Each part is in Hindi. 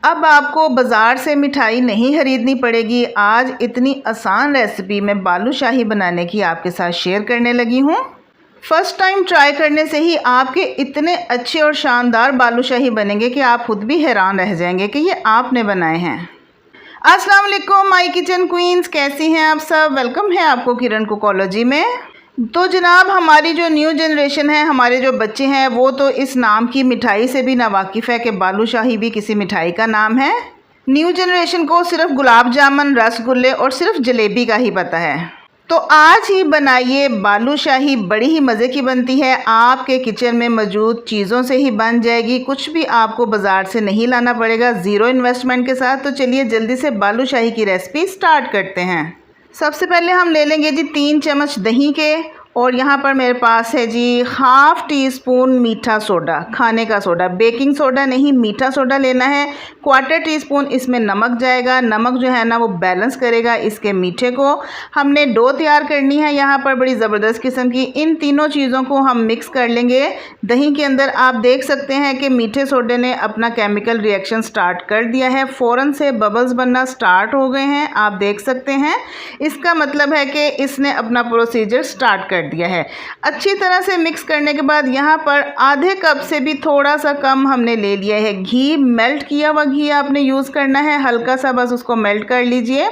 अब आपको बाज़ार से मिठाई नहीं ख़रीदनी पड़ेगी। आज इतनी आसान रेसिपी मैं बालूशाही बनाने की आपके साथ शेयर करने लगी हूँ। फ़र्स्ट टाइम ट्राई करने से ही आपके इतने अच्छे और शानदार बालूशाही बनेंगे कि आप खुद भी हैरान रह जाएंगे कि ये आपने बनाए हैं। अस्सलाम वालेकुम माय किचन क्वींस, कैसी हैं आप सब। वेलकम है आपको किरण कुकोलॉजी में। तो जनाब, हमारी जो न्यू जनरेशन है, हमारे जो बच्चे हैं, वो तो इस नाम की मिठाई से भी नावाकिफ़ है कि बालूशाही भी किसी मिठाई का नाम है। न्यू जनरेशन को सिर्फ गुलाब जामुन, रसगुल्ले और सिर्फ जलेबी का ही पता है। तो आज ही बनाइए बालूशाही, बड़ी ही मज़े की बनती है। आपके किचन में मौजूद चीज़ों से ही बन जाएगी, कुछ भी आपको बाज़ार से नहीं लाना पड़ेगा, ज़ीरो इन्वेस्टमेंट के साथ। तो चलिए जल्दी से बालूशाही की रेसिपी स्टार्ट करते हैं। सबसे पहले हम ले लेंगे जी 3 चम्मच दही के, और यहाँ पर मेरे पास है जी 1/2 टीस्पून मीठा सोडा, खाने का सोडा, बेकिंग सोडा नहीं, मीठा सोडा लेना है। 1/4 टीस्पून इसमें नमक जाएगा। नमक जो है ना वो बैलेंस करेगा इसके मीठे को। हमने डो तैयार करनी है यहाँ पर बड़ी ज़बरदस्त किस्म की। इन तीनों चीज़ों को हम मिक्स कर लेंगे दही के अंदर। आप देख सकते हैं कि मीठे सोडे ने अपना केमिकल रिएक्शन स्टार्ट कर दिया है, फ़ौरन से बबल्स बनना स्टार्ट हो गए हैं, आप देख सकते हैं। इसका मतलब है कि इसने अपना प्रोसीजर स्टार्ट कर दिया है। अच्छी तरह से मिक्स करने के बाद यहाँ पर आधे कप से भी थोड़ा सा कम हमने ले लिया है घी। मेल्ट किया हुआ घी आपने यूज़ करना है, हल्का सा बस उसको मेल्ट कर लीजिए।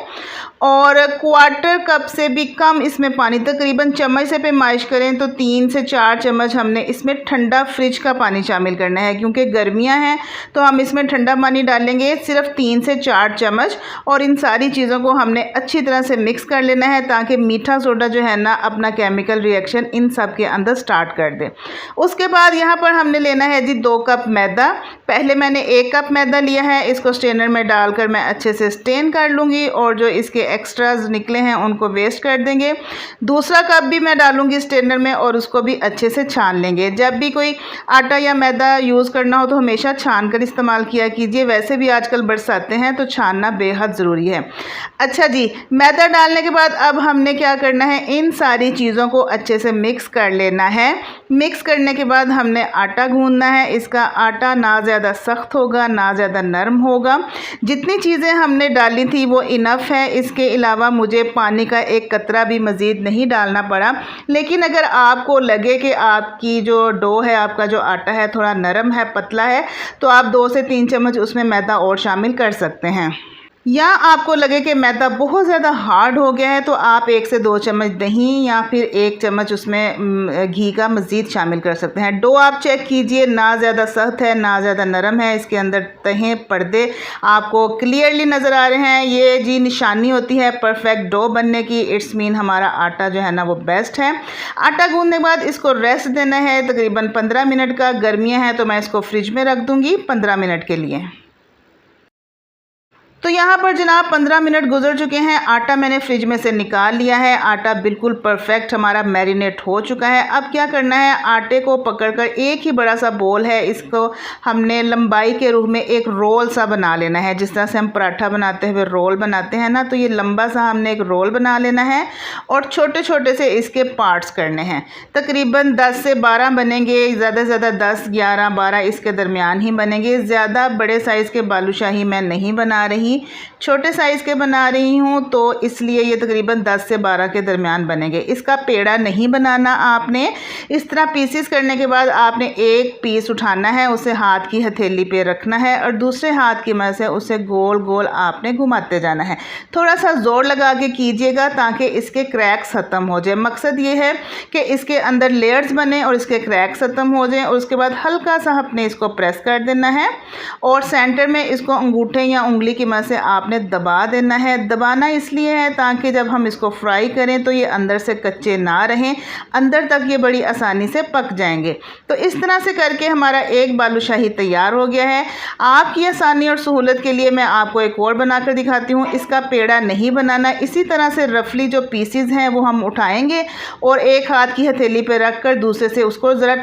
और 1/4 कप से भी कम इसमें पानी, तकरीबन चम्मच से पैमाइश करें तो 3 से 4 चम्मच हमने इसमें ठंडा फ्रिज का पानी शामिल करना है, क्योंकि गर्मियां हैं तो हम इसमें ठंडा पानी डालेंगे, सिर्फ 3 से 4 चम्मच। और इन सारी चीज़ों को हमने अच्छी तरह से मिक्स कर लेना है ताकि मीठा सोडा जो है ना अपना केमिकल रिएक्शन इन सब के अंदर स्टार्ट कर दे। उसके बाद यहाँ पर हमने लेना है जी 2 कप मैदा। पहले मैंने 1 कप मैदा लिया है, इसको स्ट्रेनर में डालकर मैं अच्छे से स्टेन कर लूँगी और जो इसके एक्स्ट्राज निकले हैं उनको वेस्ट कर देंगे। दूसरा कप भी मैं डालूँगी स्ट्रेनर में और उसको भी अच्छे से छान लेंगे। जब भी कोई आटा या मैदा यूज़ करना हो तो हमेशा छान कर इस्तेमाल किया कीजिए। वैसे भी आजकल बरसातें हैं तो छानना बेहद ज़रूरी है। अच्छा जी, मैदा डालने के बाद अब हमने क्या करना है, इन सारी चीज़ों को अच्छे से मिक्स कर लेना है। मिक्स करने के बाद हमने आटा गूंदना है। इसका आटा ना ज़्यादा सख्त होगा ना ज़्यादा नरम होगा। जितनी चीज़ें हमने डाली थी वो इनफ है। इसके अलावा मुझे पानी का एक कतरा भी मज़ीद नहीं डालना पड़ा। लेकिन अगर आपको लगे कि आपकी जो डो है, आपका जो आटा है थोड़ा नरम है, पतला है, तो आप 2 से 3 चम्मच उसमें मैदा और शामिल कर सकते हैं। या आपको लगे कि मैदा बहुत ज़्यादा हार्ड हो गया है तो आप 1 से 2 चम्मच दही या फिर 1 चम्मच उसमें घी का मज़ीद शामिल कर सकते हैं। डो आप चेक कीजिए, ना ज़्यादा सख्त है ना ज़्यादा नरम है। इसके अंदर तहें पर्दे आपको क्लियरली नज़र आ रहे हैं। ये जी निशानी होती है परफेक्ट डो बनने की। इट्स मीन हमारा आटा जो है ना वो बेस्ट है। आटा गूंदने के बाद इसको रेस्ट देना है तकरीबन 15 मिनट का। गर्मियाँ हैं तो मैं इसको फ्रिज में रख दूँगी 15 मिनट के लिए। तो यहाँ पर जनाब 15 मिनट गुजर चुके हैं। आटा मैंने फ्रिज में से निकाल लिया है। आटा बिल्कुल परफेक्ट हमारा मैरिनेट हो चुका है। अब क्या करना है, आटे को पकड़कर, एक ही बड़ा सा बोल है, इसको हमने लंबाई के रूप में एक रोल सा बना लेना है। जिस तरह से हम पराठा बनाते हुए रोल बनाते हैं ना, तो ये लंबा सा हमने एक रोल बना लेना है और छोटे छोटे से इसके पार्ट्स करने हैं। तकरीबन 10 से 12 बनेंगे, ज़्यादा से ज़्यादा 10, 11, 12 इसके दरमियान ही बनेंगे। ज़्यादा बड़े साइज़ के बालूशाही मैं नहीं बना रही, छोटे साइज़ के बना रही हूँ, तो इसलिए ये तकरीबन 10 से 12 के दरमियान बनेंगे। इसका पेड़ा नहीं बनाना आपने। इस तरह पीसेस करने के बाद आपने एक पीस उठाना है, उसे हाथ की हथेली पे रखना है और दूसरे हाथ की मदद से उसे गोल गोल आपने घुमाते जाना है। थोड़ा सा ज़ोर लगा के कीजिएगा ताकि इसके क्रैक्स ख़त्म हो जाए। मकसद ये है कि इसके अंदर लेयर्स बने और इसके क्रैक्स ख़त्म हो जाएँ। और उसके बाद हल्का सा अपने इसको प्रेस कर देना है और सेंटर में इसको अंगूठे या उंगली की मदद से आपने दबा देना है। दबाना इसलिए है ताकि जब हम इसको फ्राई करें तो ये अंदर से कच्चे ना रहें, अंदर तक ये बड़ी आसानी से पक जाएंगे। तो इस तरह से करके हमारा एक बालूशाही तैयार हो गया है। आपकी आसानी और सहूलत के लिए मैं आपको एक और बनाकर दिखाती हूँ। इसका पेड़ा नहीं बनाना। इसी तरह से रफली जो पीसेस हैं वो हम उठाएंगे और एक हाथ की हथेली पे रख कर दूसरे से उसको ज़रा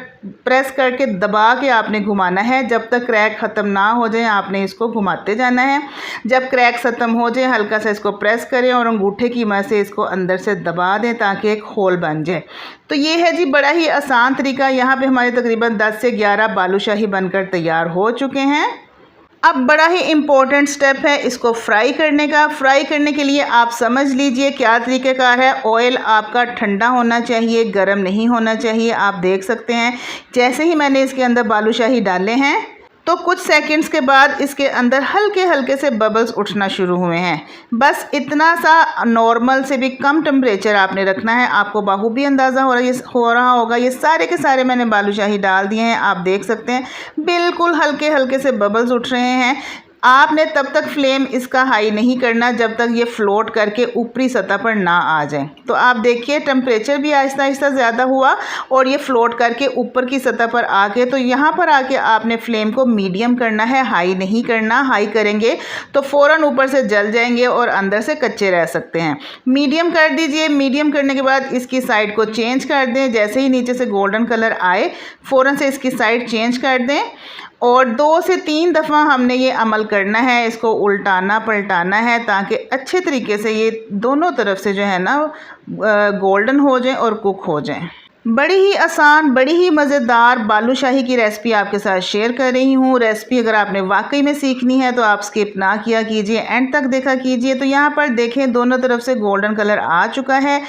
प्रेस करके दबा के आपने घुमाना है। जब तक क्रैक ख़त्म ना हो जाए आपने इसको घुमाते जाना है। जब क्रैक ख़त्म हो जाए हल्का सा इसको प्रेस करें और अंगूठे की मदद से इसको अंदर से दबा दें ताकि एक होल बन जाए। तो ये है जी बड़ा ही आसान तरीका। यहाँ पे हमारे तकरीबन 10 से 11 बालूशाही बनकर तैयार हो चुके हैं। अब बड़ा ही इम्पोर्टेंट स्टेप है इसको फ्राई करने का। फ्राई करने के लिए आप समझ लीजिए क्या तरीक़ेकार है। ऑयल आपका ठंडा होना चाहिए, गर्म नहीं होना चाहिए। आप देख सकते हैं जैसे ही मैंने इसके अंदर बालूशाही डाले हैं तो कुछ सेकंड्स के बाद इसके अंदर हल्के हल्के से बबल्स उठना शुरू हुए हैं। बस इतना सा नॉर्मल से भी कम टेम्परेचर आपने रखना है। आपको बाखूबी अंदाज़ा हो रहा होगा। ये सारे के सारे मैंने बालूशाही डाल दिए हैं। आप देख सकते हैं बिल्कुल हल्के हल्के से बबल्स उठ रहे हैं। आपने तब तक फ्लेम इसका हाई नहीं करना जब तक ये फ्लोट करके ऊपरी सतह पर ना आ जाए। तो आप देखिए टेम्परेचर भी आहिस्ता आहिस्ता ज़्यादा हुआ और ये फ्लोट करके ऊपर की सतह पर आके, तो यहाँ पर आके आपने फ्लेम को मीडियम करना है, हाई नहीं करना। हाई करेंगे तो फ़ौरन ऊपर से जल जाएंगे और अंदर से कच्चे रह सकते हैं। मीडियम कर दीजिए। मीडियम करने के बाद इसकी साइड को चेंज कर दें। जैसे ही नीचे से गोल्डन कलर आए फ़ौरन से इसकी साइड चेंज कर दें और 2 से 3 दफ़ा हमने ये अमल करना है। इसको उल्टाना पलटाना है ताकि अच्छे तरीके से ये दोनों तरफ से जो है ना गोल्डन हो जाए और कुक हो जाए। बड़ी ही आसान, बड़ी ही मज़ेदार बालूशाही की रेसिपी आपके साथ शेयर कर रही हूँ। रेसिपी अगर आपने वाकई में सीखनी है तो आप स्किप ना किया कीजिए, एंड तक देखा कीजिए। तो यहाँ पर देखें दोनों तरफ से गोल्डन कलर आ चुका है।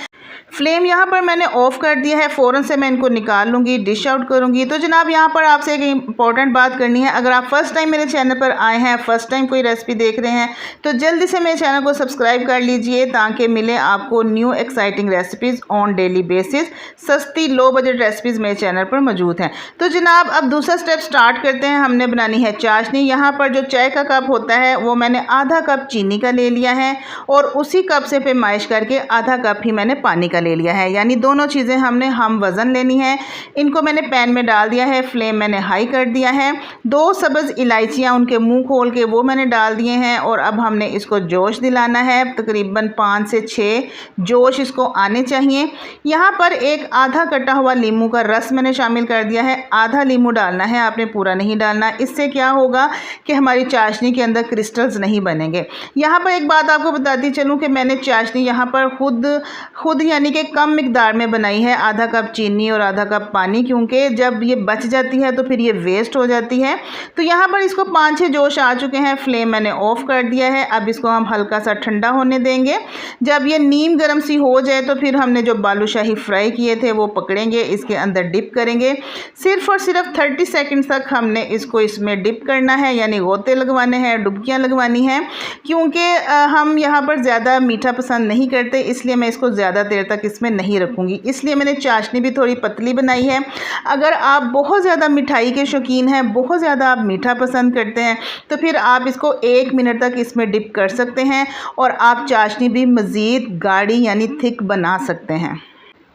फ्लेम यहाँ पर मैंने ऑफ़ कर दिया है। फ़ौरन से मैं इनको निकाल लूँगी, डिश आउट करूँगी। तो जनाब यहाँ पर आपसे एक इम्पॉर्टेंट बात करनी है। अगर आप फ़र्स्ट टाइम मेरे चैनल पर आए हैं, फ़र्स्ट टाइम कोई रेसिपी देख रहे हैं, तो जल्दी से मेरे चैनल को सब्सक्राइब कर लीजिए ताकि मिले आपको new exciting recipes on daily basis. सस्ती लो बजट रेसिपीज़ मेरे चैनल पर मौजूद हैं। तो जनाब अब दूसरा स्टेप स्टार्ट करते हैं। हमने बनानी है चाशनी। यहाँ पर जो चाय का कप होता है वो मैंने आधा कप चीनी का ले लिया है और उसी कप से पैमाइश करके आधा कप ही मैंने पानी का ले लिया है। यानी दोनों चीज़ें हमने हम वज़न लेनी है। इनको मैंने पैन में डाल दिया है। फ्लेम मैंने हाई कर दिया है। 2 सब्ज़ इलायचियाँ उनके मुंह खोल के वो मैंने डाल दिए हैं और अब हमने इसको जोश दिलाना है। तकरीबन 5 से 6 जोश इसको आने चाहिए। यहाँ पर एक आधा कटा हुआ नींबू का रस मैंने शामिल कर दिया है। आधा नींबू डालना है, आपने पूरा नहीं डालना। इससे क्या होगा कि हमारी चाशनी के अंदर क्रिस्टल्स नहीं बनेंगे। यहाँ पर एक बात आपको बताती चलूँ कि मैंने चाशनी यहाँ पर खुद यानी कि कम मिकदार में बनाई है, आधा कप चीनी और आधा कप पानी, क्योंकि जब ये बच जाती है तो फिर ये वेस्ट हो जाती है। तो यहाँ पर इसको 5-6 जोश आ चुके हैं। फ्लेम मैंने ऑफ़ कर दिया है। अब इसको हम हल्का सा ठंडा होने देंगे। जब ये नीम गर्म सी हो जाए तो फिर हमने जो बालूशाही फ्राई किए थे वो पकड़ेंगे, इसके अंदर डिप करेंगे। सिर्फ़ और सिर्फ 30 सेकंड तक हमने इसको इसमें डिप करना है, यानी गोते लगवाने हैं, डुबकियाँ लगवानी हैं। क्योंकि हम यहाँ पर ज़्यादा मीठा पसंद नहीं करते, इसलिए मैं इसको ज़्यादा देर तक इसमें नहीं रखूँगी। इसलिए मैंने चाशनी भी थोड़ी पतली बनाई है। अगर आप बहुत ज़्यादा मिठाई के शौकीन हैं, बहुत ज़्यादा आप मीठा पसंद करते हैं, तो फिर आप इसको 1 मिनट तक इसमें डिप कर सकते हैं और आप चाशनी भी मज़ीद गाढ़ी यानी थिक बना सकते हैं।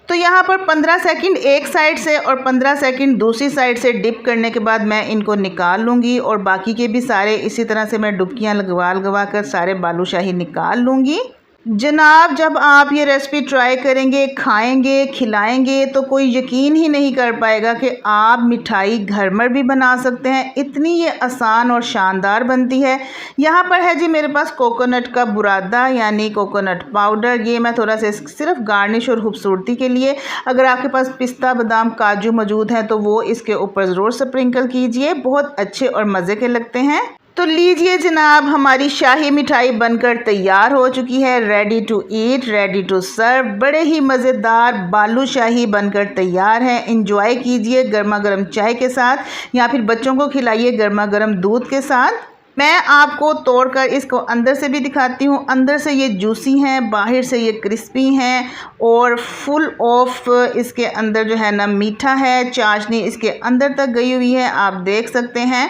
तो यहाँ पर 15 सेकंड एक साइड से और 15 सेकंड दूसरी साइड से डिप करने के बाद मैं इनको निकाल लूँगी और बाकी के भी सारे इसी तरह से मैं डुबकियाँ लगवा कर सारे बालूशाही निकाल लूँगी। जनाब जब आप ये रेसिपी ट्राई करेंगे, खाएंगे, खिलाएंगे तो कोई यकीन ही नहीं कर पाएगा कि आप मिठाई घर में भी बना सकते हैं। इतनी ये आसान और शानदार बनती है। यहाँ पर है जी मेरे पास कोकोनट का बुरादा यानी कोकोनट पाउडर। ये मैं थोड़ा सा सिर्फ गार्निश और खूबसूरती के लिए, अगर आपके पास पिस्ता, बादाम, काजू मौजूद हैं तो वो इसके ऊपर ज़रूर स्प्रिंकल कीजिए, बहुत अच्छे और मज़े के लगते हैं। तो लीजिए जनाब, हमारी शाही मिठाई बनकर तैयार हो चुकी है। Ready to eat, ready to serve. बड़े ही मज़ेदार बालूशाही बनकर तैयार है। एंजॉय कीजिए गर्मा गर्म चाय के साथ या फिर बच्चों को खिलाइए गर्मा गर्म दूध के साथ। मैं आपको तोड़कर इसको अंदर से भी दिखाती हूँ। अंदर से ये जूसी हैं, बाहर से ये क्रिस्पी हैं और फुल ऑफ इसके अंदर जो है ना मीठा है। चाशनी इसके अंदर तक गई हुई है, आप देख सकते हैं।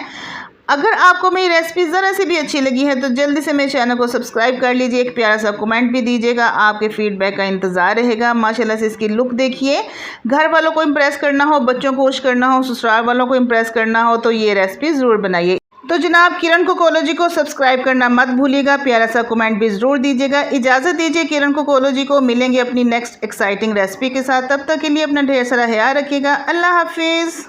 अगर आपको मेरी रेसिपी ज़रा से भी अच्छी लगी है तो जल्दी से मेरे चैनल को सब्सक्राइब कर लीजिए, एक प्यारा सा कमेंट भी दीजिएगा। आपके फीडबैक का इंतज़ार रहेगा। माशाल्लाह से इसकी लुक देखिए। घर वालों को इम्प्रेस करना हो, बच्चों को खुश करना हो, ससुराल वालों को इम्प्रेस करना हो तो ये रेसिपी ज़रूर बनाइए। तो जनाब किरण कोकोलॉजी को सब्सक्राइब करना मत भूलिएगा, प्यारा सा कमेंट भी ज़रूर दीजिएगा। इजाज़त दीजिए किरण कोकोलॉजी को। मिलेंगे अपनी नेक्स्ट एक्साइटिंग रेसिपी के साथ। तब तक के लिए अपना ढेर सारा ख्याल रखिएगा। अल्लाह हाफिज़।